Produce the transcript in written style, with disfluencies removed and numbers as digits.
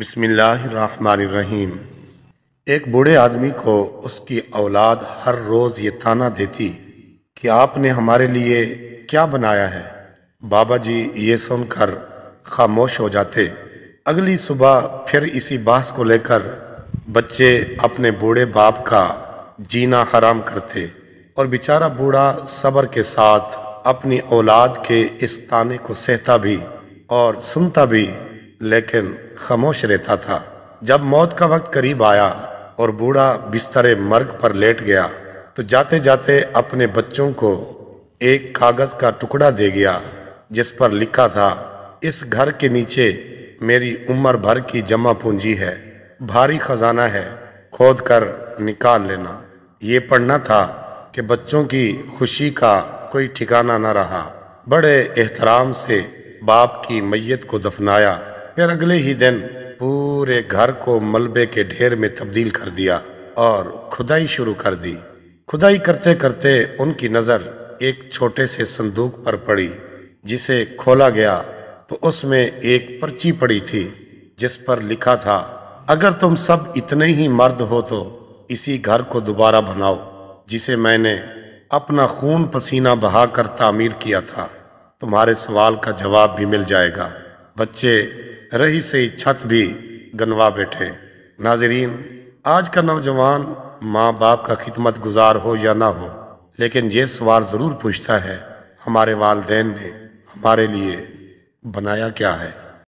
بسم اللہ الرحمن الرحیم۔ ایک بوڑھے آدمی کو اس کی اولاد ہر روز یہ طعنہ دیتی کہ آپ نے ہمارے لیے کیا بنایا ہے۔ بابا جی یہ سن کر خاموش ہو جاتے۔ اگلی صبح پھر اسی بحث کو لے کر بچے اپنے بوڑھے باپ کا جینا حرام کرتے اور بیچارہ بوڑھا صبر کے ساتھ اپنی اولاد کے اس طعنے کو سہتا بھی اور سنتا بھی، لیکن خاموش رہتا تھا۔ جب موت کا وقت قریب آیا اور بوڑھا بستر مرگ پر لیٹ گیا تو جاتے جاتے اپنے بچوں کو ایک کاغذ کا ٹکڑا دے گیا جس پر لکھا تھا، اس گھر کے نیچے میری عمر بھر کی جمع پونجی ہے، بھاری خزانہ ہے، کھود کر نکال لینا۔ یہ پڑھنا تھا کہ بچوں کی خوشی کا کوئی ٹھکانہ نہ رہا۔ بڑے احترام سے باپ کی میت کو دفنایا، پھر اگلے ہی دن پورے گھر کو ملبے کے ڈھیر میں تبدیل کر دیا اور کھدائی شروع کر دی۔ کھدائی کرتے کرتے ان کی نظر ایک چھوٹے سے صندوق پر پڑی، جسے کھولا گیا تو اس میں ایک پرچی پڑی تھی جس پر لکھا تھا، اگر تم سب اتنے ہی مرد ہو تو اسی گھر کو دوبارہ بناؤ جسے میں نے اپنا خون پسینہ بہا کر تعمیر کیا تھا، تمہارے سوال کا جواب بھی مل جائے گا۔ بچے رہی سہی چھت بھی گنوا بیٹھے۔ ناظرین، آج کا نوجوان ماں باپ کا خدمت گزار ہو یا نہ ہو، لیکن یہ سوال ضرور پوچھتا ہے، ہمارے والدین نے ہمارے لیے بنایا کیا ہے؟